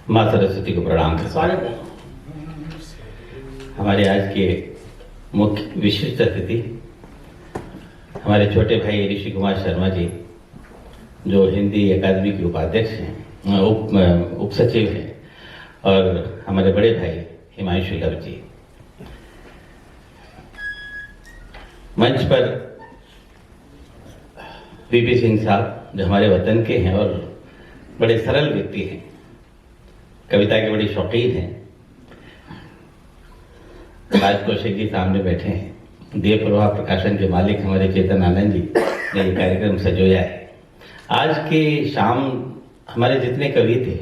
माँ सरस्वती को प्रणाम करता हूं। हमारे आज के मुख्य विशिष्ट अतिथि हमारे छोटे भाई ऋषि कुमार शर्मा जी, जो हिंदी अकादमी के उपाध्यक्ष हैं, उप सचिव हैं, और हमारे बड़े भाई हिमांशु लव जी। मंच पर वीपी सिंह साहब, जो हमारे वतन के हैं और बड़े सरल व्यक्ति हैं, कविता के बड़े शौकीन हैं। राज कौशिक जी सामने बैठे हैं। देव प्रवाह प्रकाशन के मालिक हमारे चेतन आनंद जी ने ये कार्यक्रम सजोया है। आज के शाम हमारे जितने कवि थे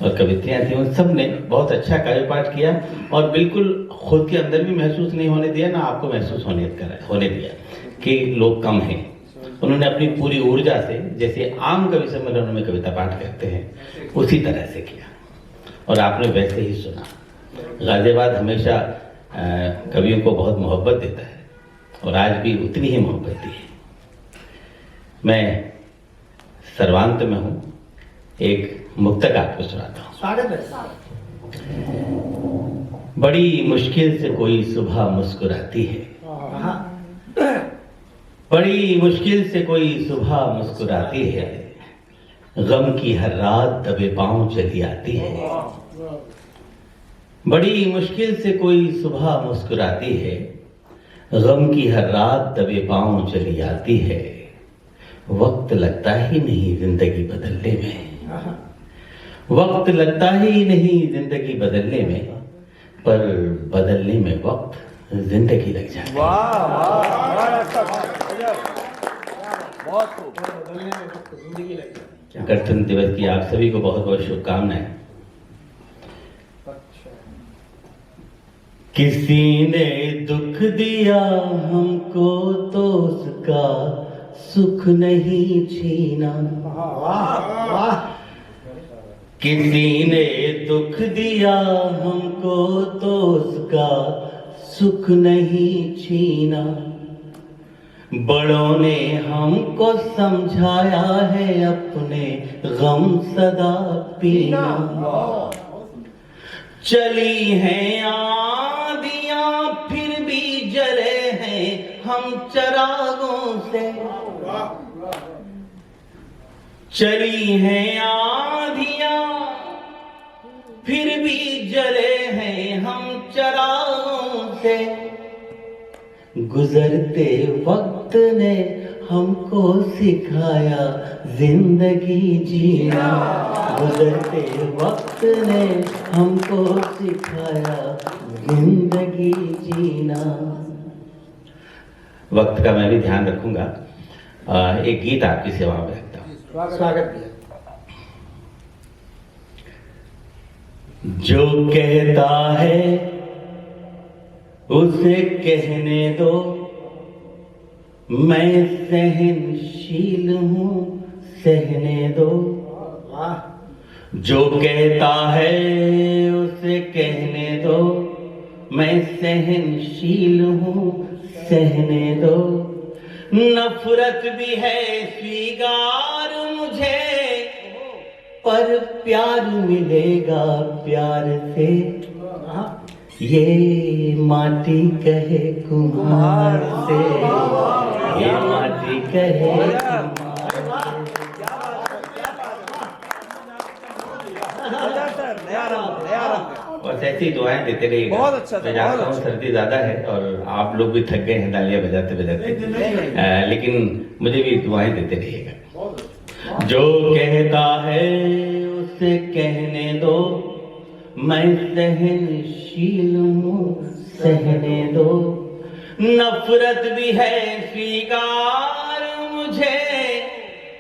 और कवित्रियां थी, उन सब ने बहुत अच्छा काव्य पाठ किया और बिल्कुल खुद के अंदर भी महसूस नहीं होने दिया, ना आपको महसूस होने दिया कि लोग कम हैं। उन्होंने अपनी पूरी ऊर्जा से, जैसे आम कवि सम्मेलनों में कविता पाठ करते हैं, उसी तरह से किया और आपने वैसे ही सुना। गाजियाबाद हमेशा कवियों को बहुत मोहब्बत देता है और आज भी उतनी ही मोहब्बत दी है। मैं सर्वांत में हूं, एक मुक्तक आपको सुनाता हूं। बड़ी मुश्किल से कोई सुबह मुस्कुराती है, बड़ी मुश्किल से कोई सुबह मुस्कुराती है, गम की हर रात दबे पांव चली आती है। बड़ी मुश्किल से कोई सुबह मुस्कुराती है, गम की हर रात दबे पांव चली आती है। वक्त लगता ही नहीं जिंदगी बदलने में, वक्त लगता ही नहीं जिंदगी बदलने में, पर बदलने में वक्त जिंदगी लग जाती है। वाह वाह, बहुत खूब। गणतंत्र दिवस की आप सभी को बहुत बहुत शुभकामनाएं। किसी ने दुख दिया हमको तो उसका सुख नहीं छीना, किसी ने दुख दिया हमको तो उसका सुख नहीं छीना। बड़ों ने हमको समझाया है अपने गम सदा पीना। चली हैं आंधियां फिर भी जले हैं हम चिरागों से, चली हैं आंधियां फिर भी जले हैं हम चिरागों से। गुजरते वक्त ने हमको सिखाया जिंदगी जीना, गुजरते वक्त ने हमको सिखाया जिंदगी जीना। वक्त का मैं भी ध्यान रखूंगा। एक गीत आपकी सेवा में रखता हूं। स्वागत। जो कहता है उसे कहने दो, मैं सहनशील हूं सहने दो। जो कहता है उसे कहने दो, मैं सहनशील हूं सहने दो। नफरत भी है स्वीकार मुझे, पर प्यार मिलेगा प्यार से। ये माटी कहे कुम्हार से, ये माटी कहे बस ऐसी दुआएं देते रहिएगा। बहुत अच्छा, मैं जानता हूँ सर्दी ज्यादा है और आप लोग भी थक गए हैं तालियां बजाते बजाते, लेकिन मुझे भी दुआएं देते रहिएगा। जो कहता है उसे कहने दो, मैं सहनशील हूं सहने दो। नफरत भी है स्वीकार मुझे,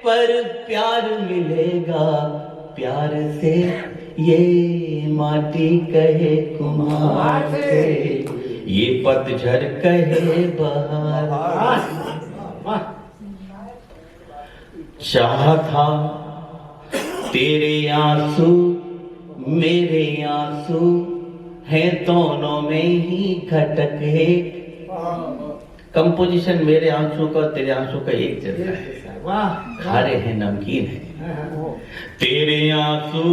पर प्यार मिलेगा प्यार से। ये माटी कहे कुम्हार से, ये पतझड़ कहे बहार। चाहा था तेरे आंसू मेरे आंसू हैं दोनों में ही घटक है। कंपोजिशन मेरे आंसू का तेरे आंसू का एक जैसा है, खारे हैं नमकीन है। तेरे आंसू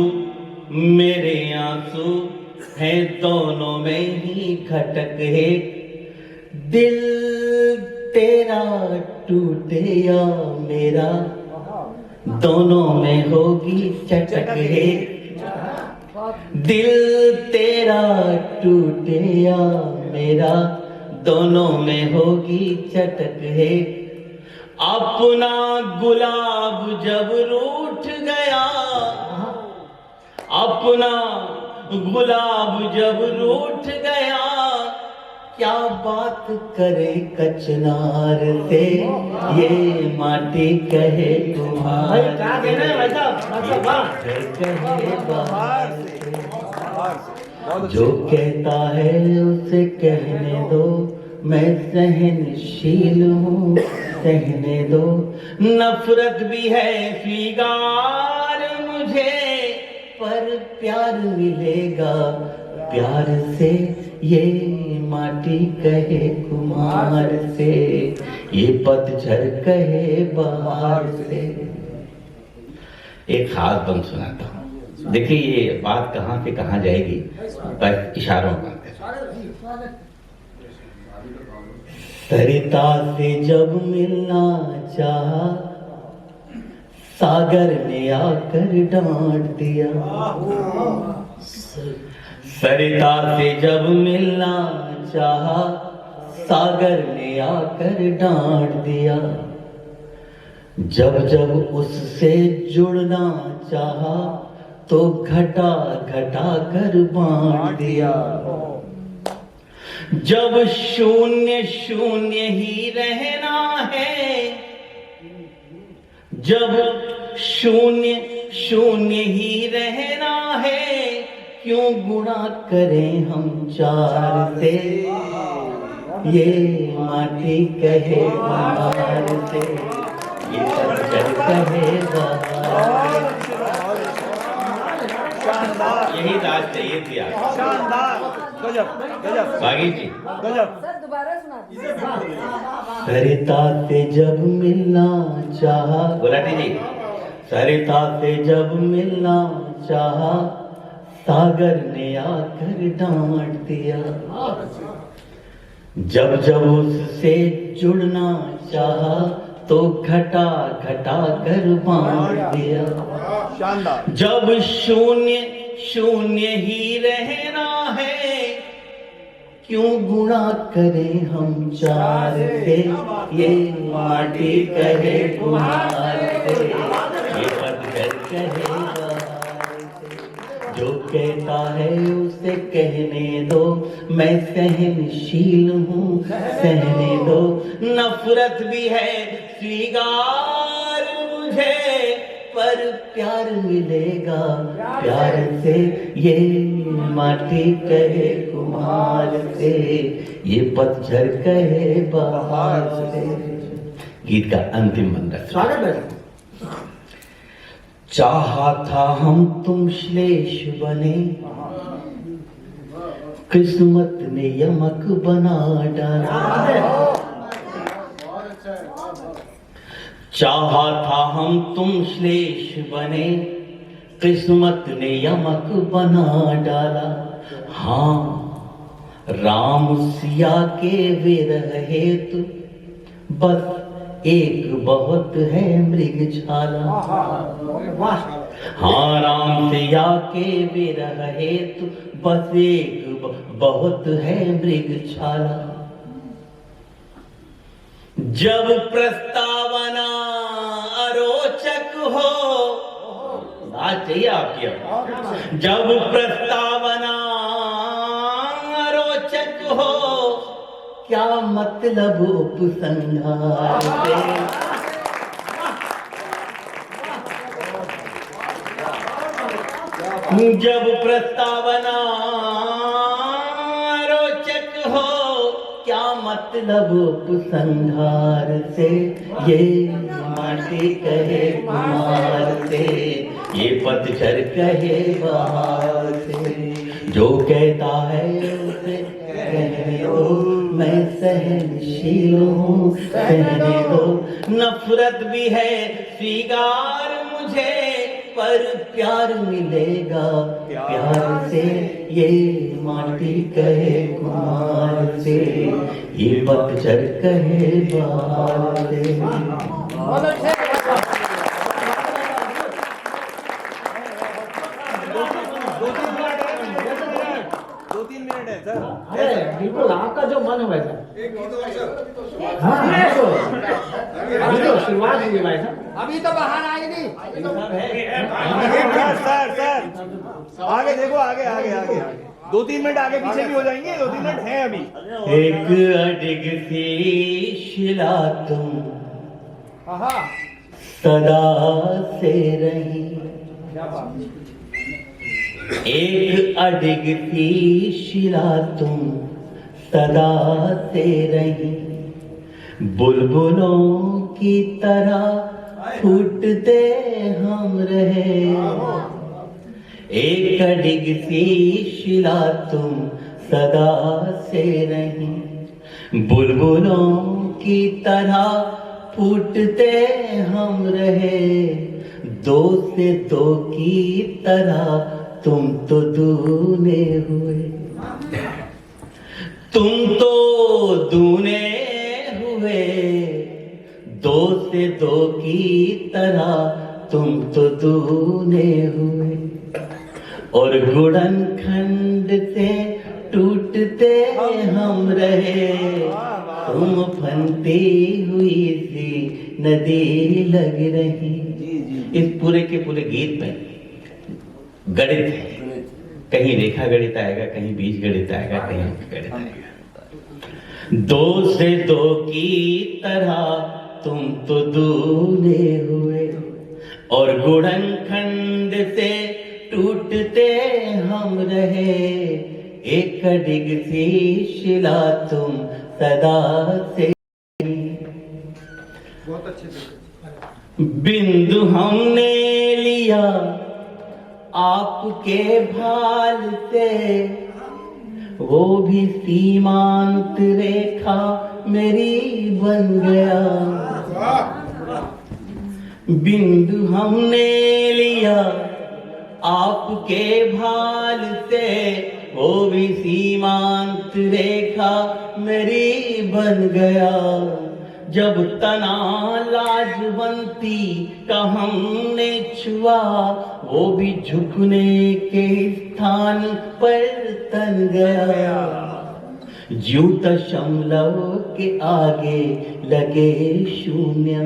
मेरे आंसू हैं दोनों में ही खटक है, दिल तेरा टूटे या मेरा, दोनों में होगी चटक है, दिल तेरा टूटे या मेरा, दोनों में होगी चटक है। अपना गुलाब जब रूठ गया, अपना गुलाब जब रूठ गया, क्या बात करे कचनार से, ये माटी कहे तुम्हारे, कहे बाहर से। जो कहता है उसे कहने दो, मैं सहनशील हूँ, सहने दो। नफरत भी है स्वीकार मुझे, पर प्यार मिलेगा प्यार से, ये माटी कहे कुमार से, ये पतझड़ कहे बहार से। एक खास बंद सुनाता हूँ, देखिए ये बात कहाँ से कहाँ जाएगी, पर इशारों में। सरिता से जब मिलना चाहा, सागर ने आकर डांट दिया। सरिता से जब मिलना चाहा, सागर ने आकर डांट दिया। जब जब उससे जुड़ना चाहा, तो घटा घटा कर बांट दिया। जब शून्य शून्य ही रहना है, जब शून्य शून्य ही रहना है, क्यों गुणा करें हम चार से, ये माटी कहे बाहर से, ये पत्थर कहे बाहर। यही राज चाहिए थी आप। शानदार, गजब गजब बागी जी गजब। सर दोबारा सुना। सरिता से जब मिलना चाहा, गुलाटी जी, सरिता से जब मिलना चाहा, सागर ने आकर डांट दिया। जब जब उससे जुड़ना चाहा, तो घटा घटा कर बांट दिया। शानदार। जब शून्य शून्य ही रहना है, क्यों गुणा करें हम चार से, ये माटी कहे कुम्हार से, ये पत्थर कहे बाहर से। जो कहता है उसे कहने दो, मैं सहनशील हूँ, सहने दो। नफरत भी है स्वीकार मुझे, पर प्यार मिलेगा प्यार से, ये माटी कहे कुम्हार से, ये पतझड़ कहे बहार से। गीत का अंतिम बंदर। चाहा था हम तुम श्लेष बने, किस्मत ने यमक बना डाला। चाहा था हम तुम श्लेष बने, किस्मत ने यमक बना डाला। हाँ, राम सिया के विरह हेतु बस एक बहुत है मृगशाला। हाँ, राम सिया के विरह हेतु बस एक बहुत है मृगशाला। जब प्रस्तावना अरोचक हो, बात चाहिए आपकी अब। जब प्रस्तावना अरोचक हो, क्या मतलब उपसंहार से। जब प्रस्तावना रोचक हो, क्या मतलब उपसंहार से, ये माटी कहे कुमार से, ये पतझड़ कहे बहार से। जो कहता है उसे कहने दो, मैं सहनशील हूँ, सहने दो। नफरत भी है स्वीकार मुझे, पर प्यार मिलेगा, प्यार से ये माटी कहे कुमार से, ये पतझड़ कहे बहार से। बहुत अच्छे। दो तीन मिनट है सर। अरे बिल्कुल आपका जो मन हो वैसा। हाँ अभी तो शुरुआत हुई भाई साहब। अभी तो बाहर आए नहीं। सर आगे देखो, आगे आगे आगे आगे 2-3 मिनट आगे पीछे भी हो जाएंगे, 2-3 मिनट है अभी। एक अडिग सी शिला तुम सदा से रही, एक अडिग सी शिला तुम सदा से रही, बुलबुलों की तरह फूटते हम रहे। एक अडिग सी शिला तुम सदा से रही, बुलबुलों की तरह फूटते हम रहे। दो से दो की तरह तुम तो दूने हुए, तुम तो दूने हुए। दो से दो की तरह तुम तो दूने हुए, और गुड़नखंड से टूटते हम रहे। तुम फनती हुई सी नदी लग रही। इस पूरे के पूरे गीत में गणित है, कहीं रेखा गणित आएगा, कहीं बीज गणित आएगा, कहीं अंक गणित आएगा। दो से दो की तरह तुम तो दूने हुए, और गुड़नखंड से टूटते हम रहे। एक अडिग सी शिला तुम सदा से। बहुत अच्छे से। बिंदु हमने लिया आपके भाल से, वो भी सीमांत रेखा मेरी बन गया। बिंदु हमने लिया आपके भाल से, वो भी सीमांत रेखा मेरी बन गया। जब तना लाजवंती का हमने छुआ, वो भी झुकने के स्थान पर तन गया। ज्यों दशमलव के आगे लगे शून्य,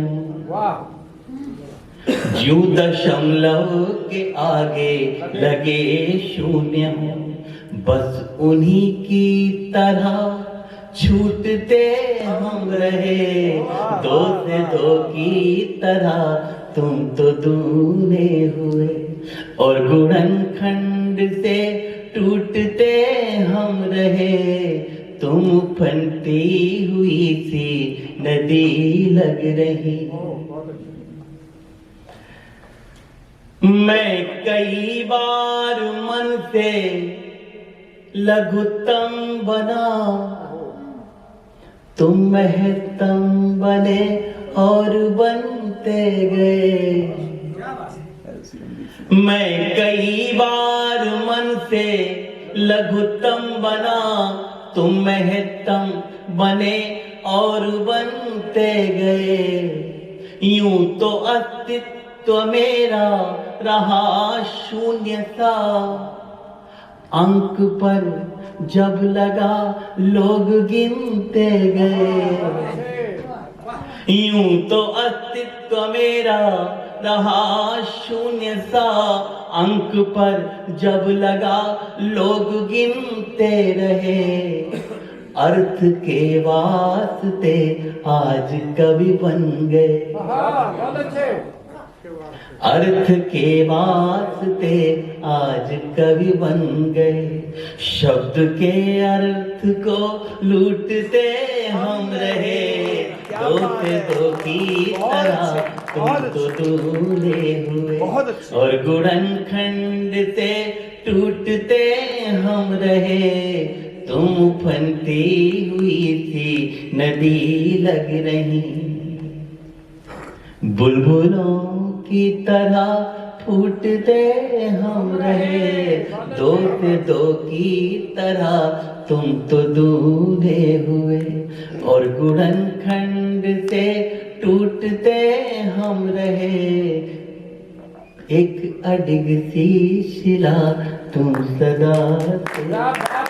ज्यों दशमलव के आगे लगे शून्य, बस उन्हीं की तरह छूटते हम रहे। दो से दो की तरह तुम तो दूने हुए, और गुड़नखंड से टूटते हम रहे। तुम फनती हुई सी नदी लग रही। मैं कई बार मन से लघुत्तम बना, तुम महत्तम बने और बनते गए। मैं कई बार मन से लघुत्तम बना, तुम महत्तम बने और बनते गए। यूं तो अस्तित्व मेरा रहा शून्य सा, अंक पर जब लगा लोग गिनते गए। यूं तो अस्तित्व मेरा रहा शून्य सा, अंक पर जब लगा लोग गिनते रहे। अर्थ के वास्ते आज कवि बन गए, बहुत अच्छे। अर्थ के वास्ते आज कवि बन गए। शब्द के अर्थ को लूटते हम रहे। दो से दो की तरह तुम तो दूने हुए, और गुड़नखंड से टूटते हम रहे। तुम फनती हुई सी नदी लग रही, बुलबुलों की तरह फूटते हम रहे, दो से दो की तरह तुम तो दूधे हुए, और गुड़नखंड से टूटते हम रहे, एक अडिग सी शिला तुम सदा से।